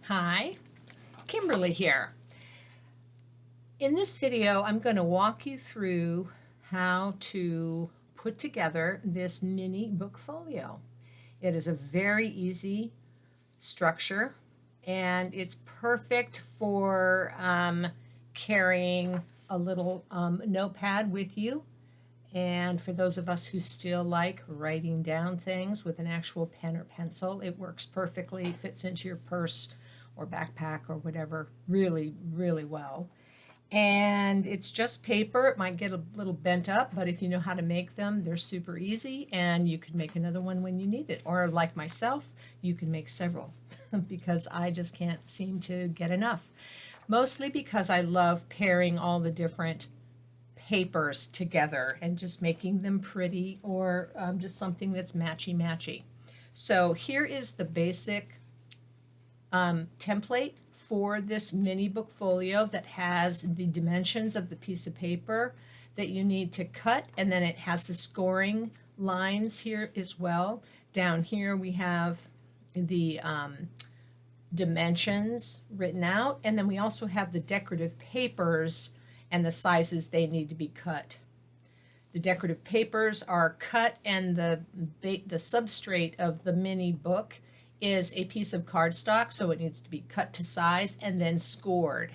Hi, Kimberly here. In this video, I'm going to walk you through how to put together this mini book folio. It is a very easy structure and it's perfect for carrying a little notepad with you. And for those of us who still like writing down things with an actual pen or pencil, it works perfectly, fits into your purse or backpack or whatever really, really well. And it's just paper. It might get a little bent up, but if you know how to make them, they're super easy and you can make another one when you need it. Or like myself, you can make several because I just can't seem to get enough. Mostly because I love pairing all the different papers together and just making them pretty or just something that's matchy-matchy. So here is the basic template for this mini book folio that has the dimensions of the piece of paper that you need to cut, and then it has the scoring lines here as well. Down here we have the dimensions written out, and then we also have the decorative papers and the sizes they need to be cut. The decorative papers are cut, and the substrate of the mini book is a piece of cardstock, so it needs to be cut to size and then scored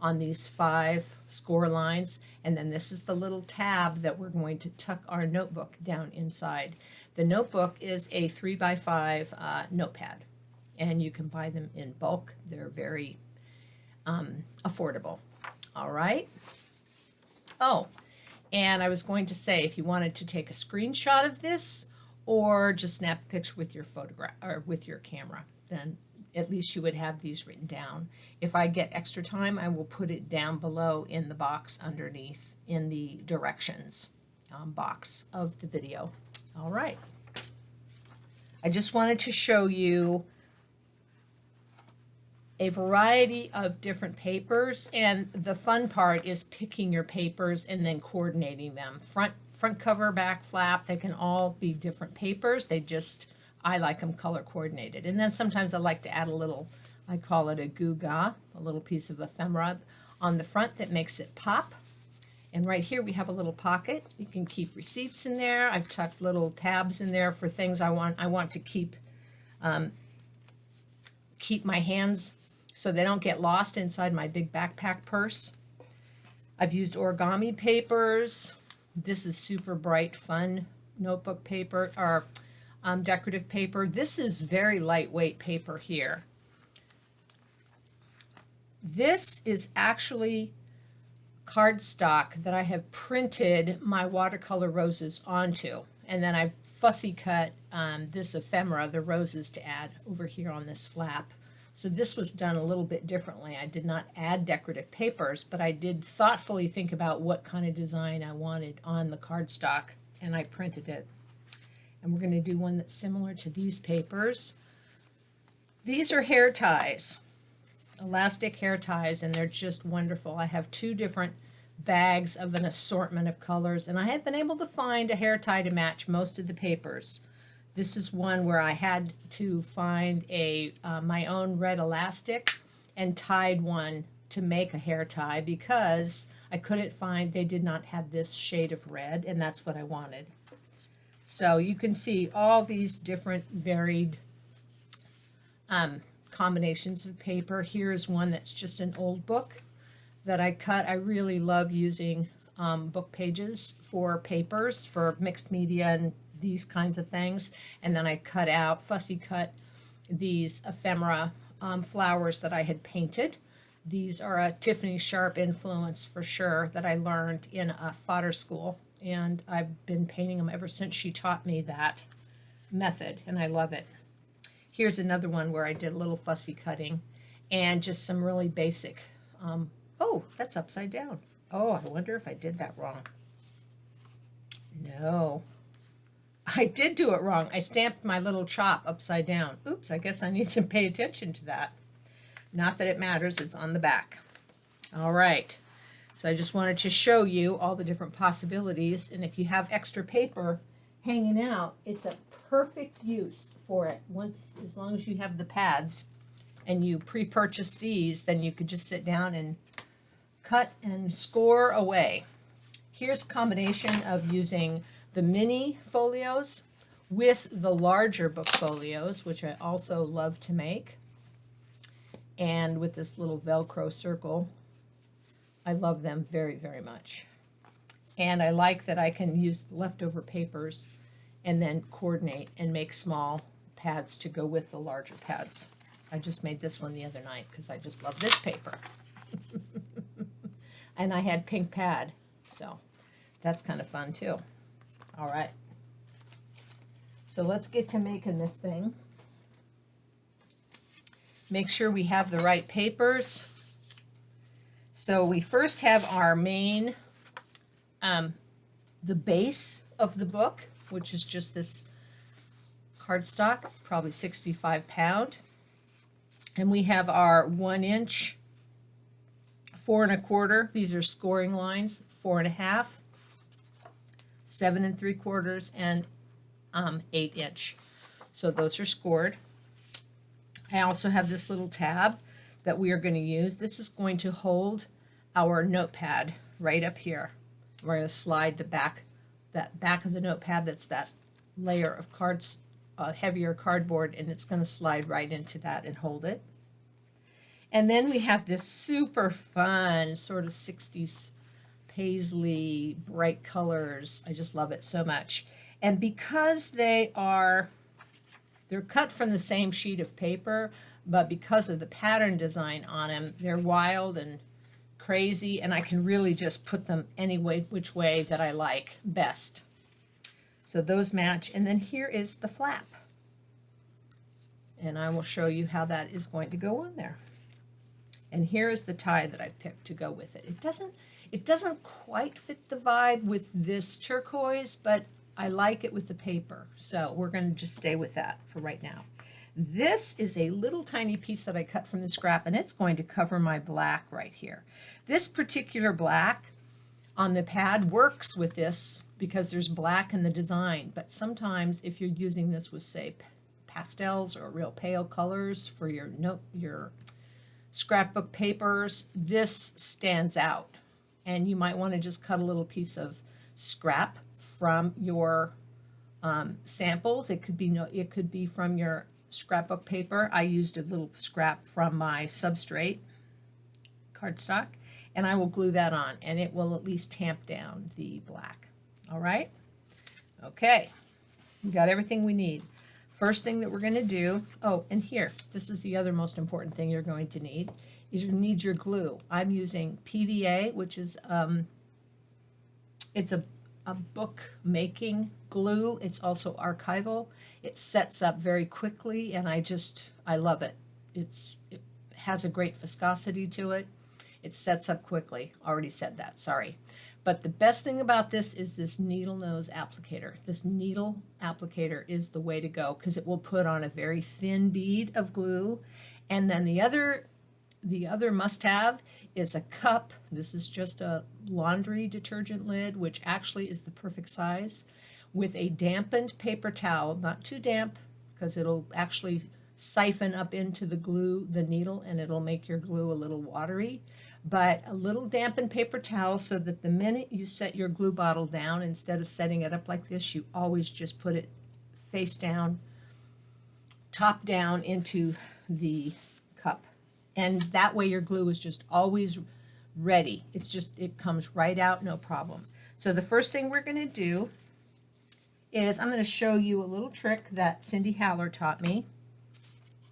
on these 5 score lines. And then this is the little tab that we're going to tuck our notebook down inside. The notebook is a 3x5 notepad, and you can buy them in bulk. They're very affordable. All right. Oh, and I was going to say, if you wanted to take a screenshot of this or just snap a picture with your photograph or with your camera, then at least you would have these written down. If I get extra time, I will put it down below in the box underneath in the directions box of the video. All right. I just wanted to show you a variety of different papers, and the fun part is picking your papers and then coordinating them. Front cover, back flap, they can all be different papers. I like them color coordinated. And then sometimes I like to add a little, I call it a gewgaw, a little piece of ephemera on the front that makes it pop. And right here we have a little pocket. You can keep receipts in there. I've tucked little tabs in there for things I want to keep my hands so they don't get lost inside my big backpack purse. I've used origami papers. This is super bright, fun notebook paper or decorative paper. This is very lightweight paper here. This is actually cardstock that I have printed my watercolor roses onto, and then I've fussy cut this ephemera, the roses, to add over here on this flap. So this was done a little bit differently. I did not add decorative papers, but I did thoughtfully think about what kind of design I wanted on the cardstock, and I printed it. And we're going to do one that's similar to these papers. These are hair ties, elastic hair ties, and they're just wonderful. I have 2 different bags of an assortment of colors, and I have been able to find a hair tie to match most of the papers. This is one where I had to find my own red elastic and tied one to make a hair tie because I couldn't find, they did not have this shade of red, and that's what I wanted. So you can see all these different varied combinations of paper. Here is one that's just an old book that I cut. I really love using book pages for papers, for mixed media and these kinds of things. And then I fussy cut these ephemera flowers that I had painted. These are a Tiffany Sharp influence for sure that I learned in a fodder school, and I've been painting them ever since she taught me that method, and I love it. Here's another one where I did a little fussy cutting and just some really basic, oh, that's upside down. Oh, I wonder if I did that wrong. No, I did do it wrong. I stamped my little chop upside down. Oops, I guess I need to pay attention to that. Not that it matters, it's on the back. All right, so I just wanted to show you all the different possibilities, and if you have extra paper hanging out, it's a perfect use for it, as long as you have the pads and you pre-purchase these, then you could just sit down and cut and score away. Here's a combination of using the mini folios with the larger book folios, which I also love to make. And with this little Velcro circle, I love them very, very much. And I like that I can use leftover papers and then coordinate and make small pads to go with the larger pads. I just made this one the other night because I just love this paper. And I had pink pad, so that's kind of fun too. All right. So let's get to making this thing. Make sure we have the right papers. So we first have our main, the base of the book, which is just this cardstock. It's probably 65 pound. And we have our 1 inch, 4 1/4. These are scoring lines, 4 1/2, 7 3/4, and 8 inch. So those are scored. I also have this little tab that we are going to use. This is going to hold our notepad right up here. We're going to slide the back, that back of the notepad, that's that layer of heavier cardboard, and it's going to slide right into that and hold it. And then we have this super fun sort of 60s paisley bright colors. I just love it so much. And because they're cut from the same sheet of paper, but because of the pattern design on them, they're wild and crazy, and I can really just put them any way, which way that I like best. So those match. And then here is the flap. And I will show you how that is going to go on there. And here is the tie that I picked to go with it. It doesn't quite fit the vibe with this turquoise, but I like it with the paper. So we're going to just stay with that for right now. This is a little tiny piece that I cut from the scrap, and it's going to cover my black right here. This particular black on the pad works with this because there's black in the design, but sometimes if you're using this with, say, pastels or real pale colors for your scrapbook papers, this stands out, and you might want to just cut a little piece of scrap from your samples. It could be from your scrapbook paper. I used a little scrap from my substrate cardstock, and I will glue that on, and it will at least tamp down the black. All right? Okay, we got everything we need. First thing that we're going to do, oh, and here, this is the other most important thing you're going to need, is you need your glue. I'm using PVA, which is, it's a book making glue. It's also archival. It sets up very quickly, and I love it. It has a great viscosity to it. It sets up quickly. Already said that, sorry. But the best thing about this is this needle nose applicator. This needle applicator is the way to go because it will put on a very thin bead of glue. And then the other must-have is a cup. This is just a laundry detergent lid, which actually is the perfect size, with a dampened paper towel, not too damp because it'll actually siphon up into the glue, the needle, and it'll make your glue a little watery. But a little dampened paper towel so that the minute you set your glue bottle down, instead of setting it up like this, you always just put it face down, top down into the cup. And that way your glue is just always ready. It comes right out, no problem. So the first thing we're going to do is I'm going to show you a little trick that Cindy Haller taught me.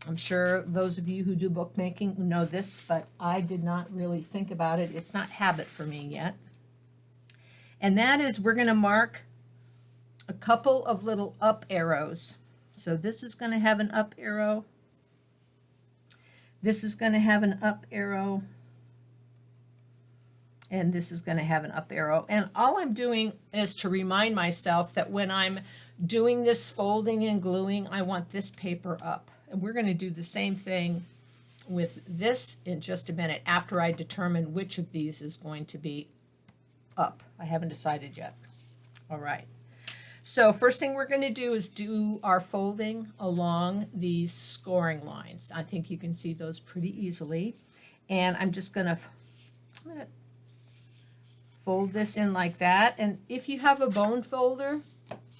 I'm sure those of you who do bookmaking know this, but I did not really think about it. It's not habit for me yet. And that is we're going to mark a couple of little up arrows. So this is going to have an up arrow. This is going to have an up arrow. And this is going to have an up arrow. And all I'm doing is to remind myself that when I'm doing this folding and gluing, I want this paper up. And we're going to do the same thing with this in just a minute after I determine which of these is going to be up. I haven't decided yet. All right. So first thing we're going to do is do our folding along these scoring lines. I think you can see those pretty easily. And I'm going to fold this in like that. And if you have a bone folder,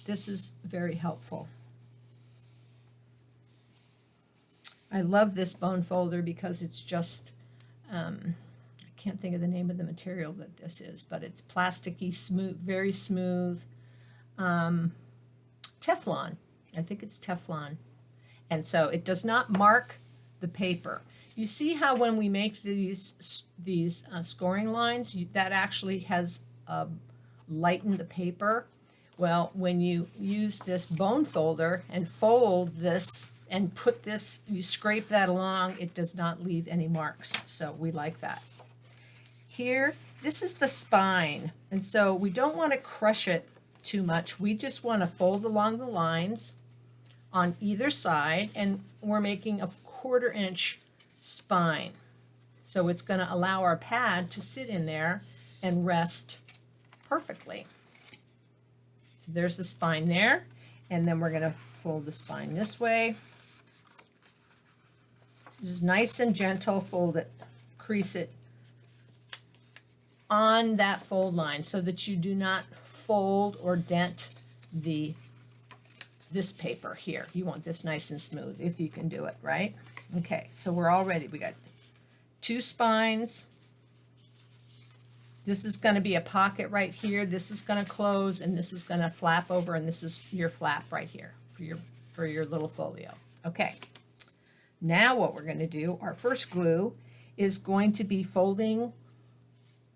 this is very helpful. I love this bone folder because it's just, I can't think of the name of the material that this is, but it's plasticky, smooth, very smooth. Teflon. I think it's Teflon. And so it does not mark the paper. You see how when we make these scoring lines, that actually has lightened the paper? Well, when you use this bone folder and fold this and put this, you scrape that along, it does not leave any marks. So we like that. Here, this is the spine. And so we don't want to crush it too much. We just want to fold along the lines on either side, and we're making a 1/4 inch spine. So it's going to allow our pad to sit in there and rest perfectly. There's the spine there, and then we're going to fold the spine this way. Just nice and gentle, fold it, crease it on that fold line so that you do not fold or dent this paper here. You want this nice and smooth if you can do it, right? Okay, so we're all ready. We got 2 spines. This is going to be a pocket right here. This is going to close, and this is going to flap over, and this is your flap right here for your little folio. Okay. Now what we're going to do, our first glue is going to be folding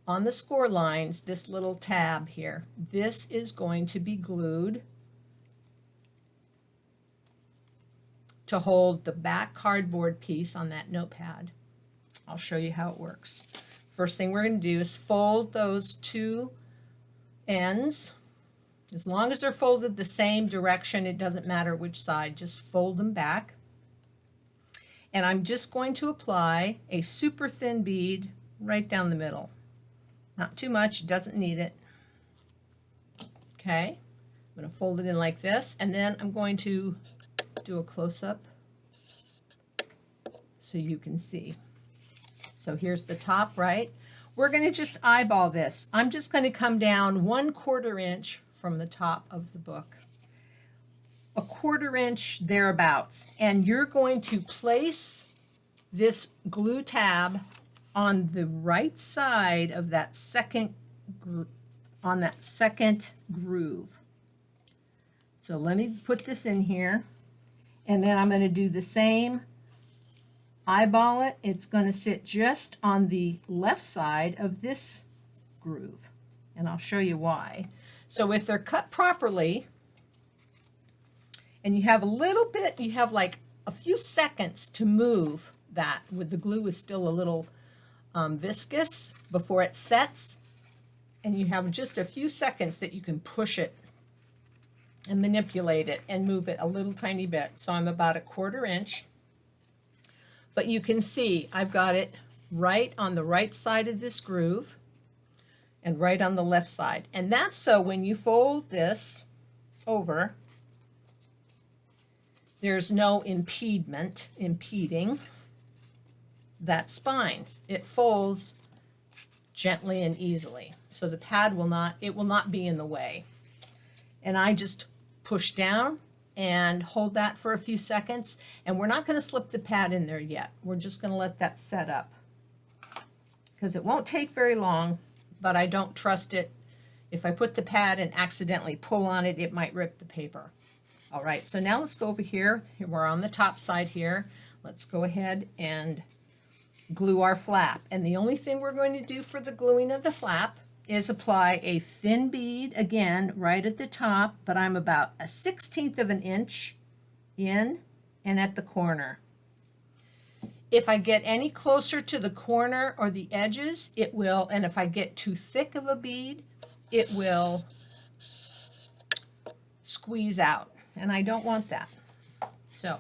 on the score lines, this little tab here. This is going to be glued to hold the back cardboard piece on that notepad. I'll show you how it works. First thing we're going to do is fold those 2 ends. As long as they're folded the same direction, it doesn't matter which side, just fold them back. And I'm just going to apply a super thin bead right down the middle. Not too much, doesn't need it. Okay, I'm going to fold it in like this, and then I'm going to do a close-up so you can see. So here's the top, right? We're going to just eyeball this. I'm just going to come down 1/4 inch from the top of the book. A 1/4 inch thereabouts. And you're going to place this glue tab on the right side of that second groove. So let me put this in here, and then I'm going to do the same. Eyeball it. It's going to sit just on the left side of this groove, and I'll show you why. So if they're cut properly, and you have a little bit, you have like a few seconds to move that with the glue is still a little viscous before it sets, and you have just a few seconds that you can push it and manipulate it and move it a little tiny bit. So I'm about a 1/4 inch, but you can see I've got it right on the right side of this groove and right on the left side. And that's so when you fold this over, there's no impeding that spine. It folds gently and easily. So the pad will not be in the way. And I just push down and hold that for a few seconds. And we're not going to slip the pad in there yet. We're just going to let that set up, because it won't take very long, but I don't trust it. If I put the pad and accidentally pull on it, it might rip the paper. All right, so now let's go over here. We're on the top side here. Let's go ahead and glue our flap. And the only thing we're going to do for the gluing of the flap is apply a thin bead, again, right at the top, but I'm about a 1/16 of an inch in and at the corner. If I get any closer to the corner or the edges, it will, and if I get too thick of a bead, it will squeeze out, and I don't want that. So,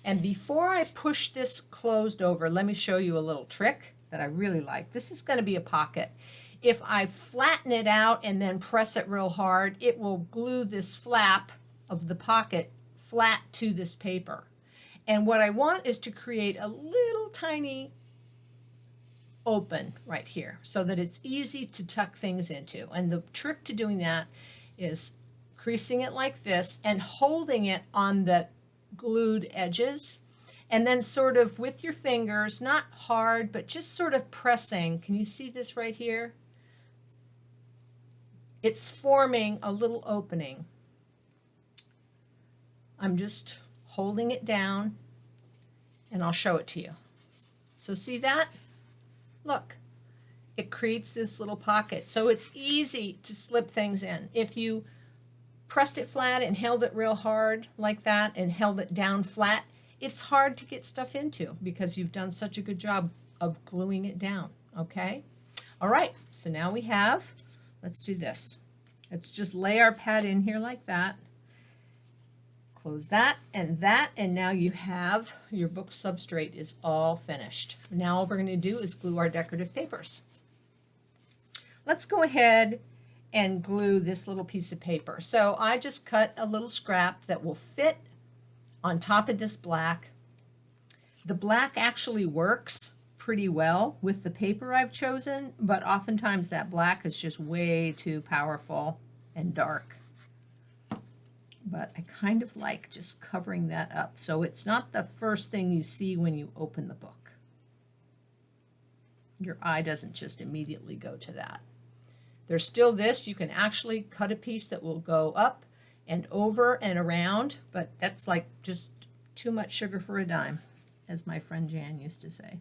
and before I push this closed over, let me show you a little trick that I really like. This is going to be a pocket. if I flatten it out and then press it real hard, it will glue this flap of the pocket flat to this paper. And what I want is to create a little tiny open right here so that it's easy to tuck things into. And the trick to doing that is creasing it like this and holding it on the glued edges, and then sort of with your fingers, not hard, but just sort of pressing. Can you see this right here? It's forming a little opening. I'm just holding it down, and I'll show it to you. So see that? Look, it creates this little pocket. So it's easy to slip things in. If you pressed it flat and held it real hard like that and held it down flat, it's hard to get stuff into because you've done such a good job of gluing it down, okay? All right, so now we have, let's do this. Let's just lay our pad in here like that. Close that, and now you have your book substrate is all finished. Now all we're going to do is glue our decorative papers. Let's go ahead and glue this little piece of paper. So I just cut a little scrap that will fit on top of this black. The black actually works pretty well with the paper I've chosen, but oftentimes that black is just way too powerful and dark. But I kind of like just covering that up so it's not the first thing you see when you open the book. Your eye doesn't just immediately go to that. There's still this, you can actually cut a piece that will go up and over and around, but that's like just too much sugar for a dime, as my friend Jan used to say.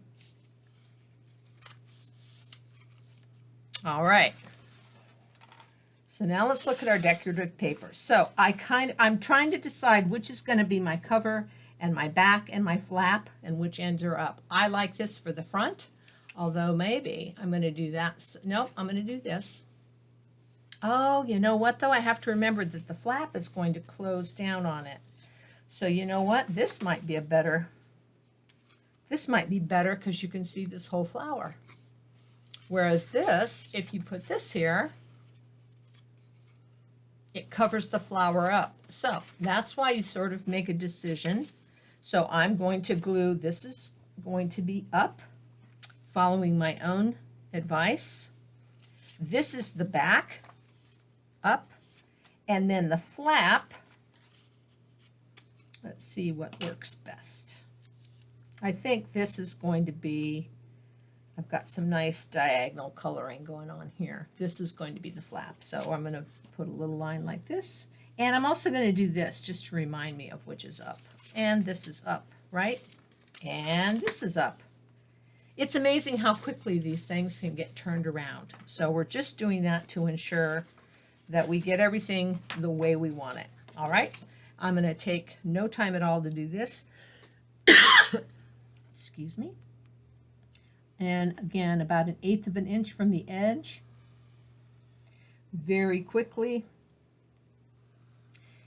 All right. So now let's look at our decorative paper. So I'm trying to decide which is going to be my cover and my back and my flap and which ends are up. I like this for the front, although maybe I'm going to do that. Nope, I'm going to do this. Oh, you know what though? I have to remember that the flap is going to close down on it. So you know what? This might be better because you can see this whole flower. Whereas this, if you put this here, it covers the flower up. So that's why you sort of make a decision. So I'm going to glue, this is going to be up, following my own advice. This is the back, up, and then the flap, let's see what works best. I think this is going to be, I've got some nice diagonal coloring going on here. This is going to be the flap. So I'm going to put a little line like this. And I'm also going to do this just to remind me of which is up. And this is up, right? And this is up. It's amazing how quickly these things can get turned around. So we're just doing that to ensure that we get everything the way we want it. All right? I'm going to take no time at all to do this. Excuse me. And again, about 1/8 of an inch from the edge. Very quickly.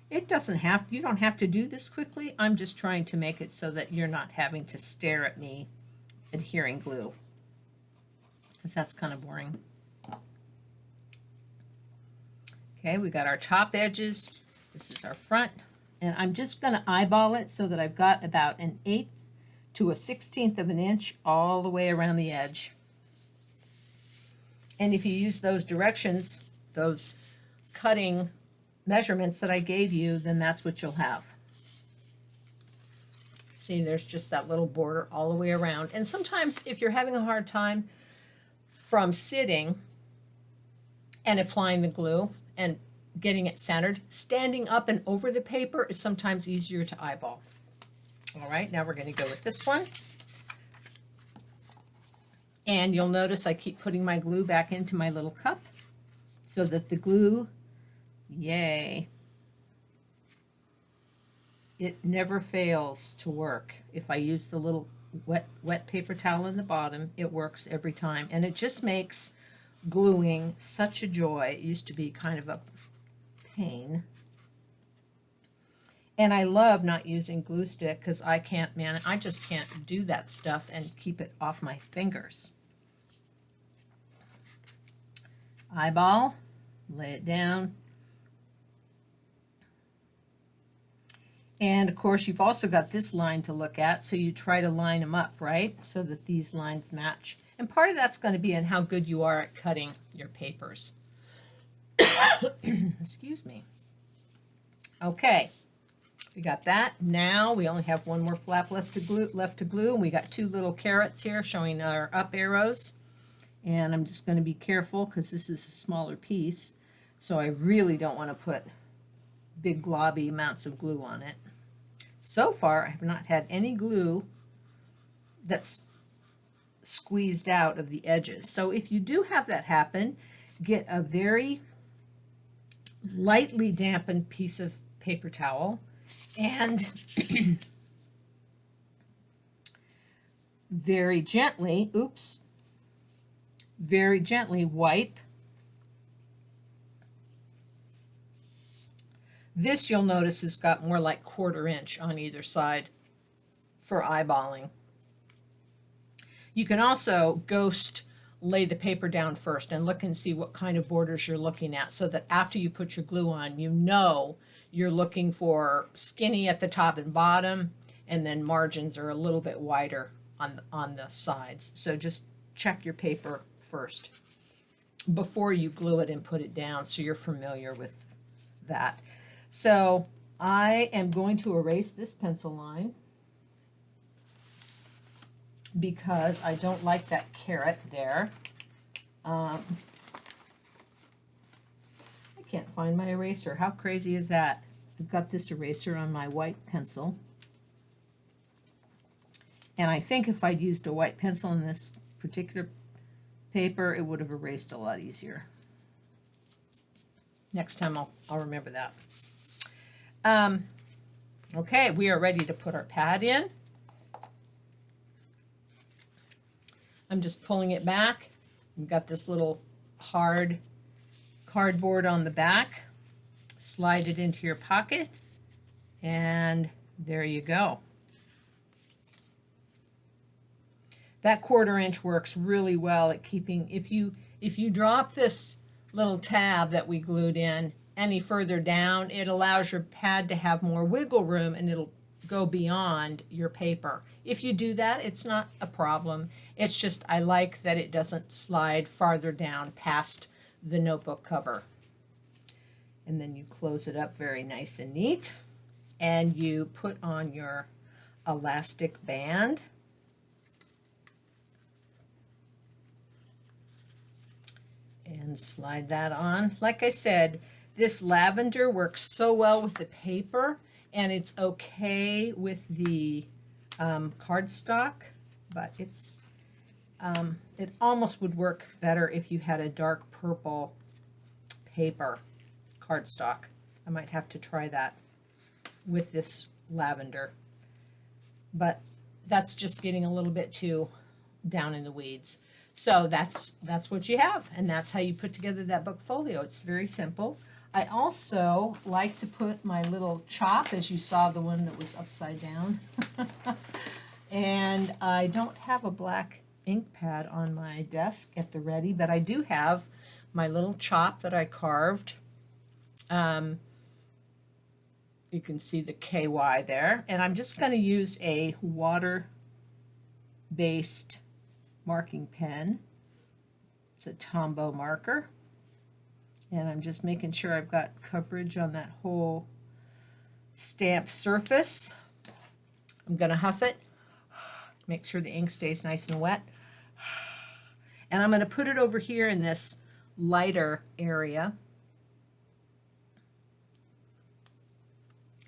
It doesn't have, you don't have to do this quickly. I'm just trying to make it so that you're not having to stare at me adhering glue, because that's kind of boring. Okay, we got our top edges. This is our front, and I'm just going to eyeball it so that I've got about 1/8 to 1/16 of an inch all the way around the edge. And if you use those directions, those cutting measurements that I gave you, then that's what you'll have. See, there's just that little border all the way around. And sometimes if you're having a hard time from sitting and applying the glue and getting it centered, standing up and over the paper is sometimes easier to eyeball. All right, now we're going to go with this one. And you'll notice I keep putting my glue back into my little cup so that the glue, yay, it never fails to work. If I use the little wet paper towel in the bottom, it works every time. And it just makes gluing such a joy. It used to be kind of a pain. And I love not using glue stick because I can't, man, I just can't do that stuff and keep it off my fingers. Eyeball, lay it down. And of course, you've also got this line to look at, so you try to line them up, right? So that these lines match. And part of that's going to be in how good you are at cutting your papers. Excuse me. Okay, we got that. Now we only have one more flap left to glue, and we got two little carrots here showing our up arrows. And I'm just going to be careful because this is a smaller piece, so I really don't want to put big globby amounts of glue on it. So far, I have not had any glue that's squeezed out of the edges. So if you do have that happen, get a very lightly dampened piece of paper towel and very gently wipe. This, you'll notice, has got more like 1/4 inch on either side for eyeballing. You can also lay the paper down first and look and see what kind of borders you're looking at, so that after you put your glue on, you know you're looking for skinny at the top and bottom, and then margins are a little bit wider on the sides. So just check your paper first before you glue it and put it down, so you're familiar with that. So I am going to erase this pencil line because I don't like that carrot there. I can't find my eraser. How crazy is that? I've got this eraser on my white pencil. And I think if I'd used a white pencil in this particular paper, it would have erased a lot easier. Next time I'll remember that. Okay, we are ready to put our pad in. I'm just pulling it back. We've got this little hard cardboard on the back. Slide it into your pocket, and there you go. That 1/4 inch works really well at keeping, if you drop this little tab that we glued in any further down, it allows your pad to have more wiggle room and it'll go beyond your paper. If you do that, it's not a problem. It's just I like that it doesn't slide farther down past the notebook cover. And then you close it up very nice and neat, and you put on your elastic band. And slide that on. Like I said, this lavender works so well with the paper, and it's okay with the cardstock, but it almost would work better if you had a dark purple paper cardstock. I might have to try that with this lavender, but that's just getting a little bit too down in the weeds. So that's what you have, and that's how you put together that book folio. It's very simple. I also like to put my little chop, as you saw the one that was upside down. And I don't have a black ink pad on my desk at the ready, but I do have my little chop that I carved. You can see the KY there, and I'm just going to use a water-based marking pen. It's a Tombow marker, and I'm just making sure I've got coverage on that whole stamp surface. I'm going to huff it, make sure the ink stays nice and wet, and I'm going to put it over here in this lighter area.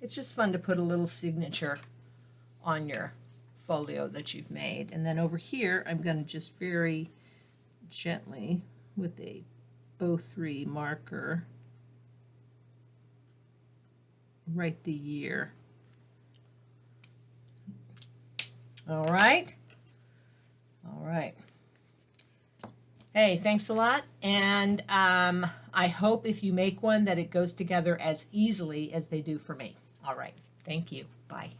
It's just fun to put a little signature on your folio that you've made. And then over here, I'm going to just very gently, with a 03 marker, write the year. All right. All right. Hey, thanks a lot. And I hope if you make one that it goes together as easily as they do for me. All right. Thank you. Bye.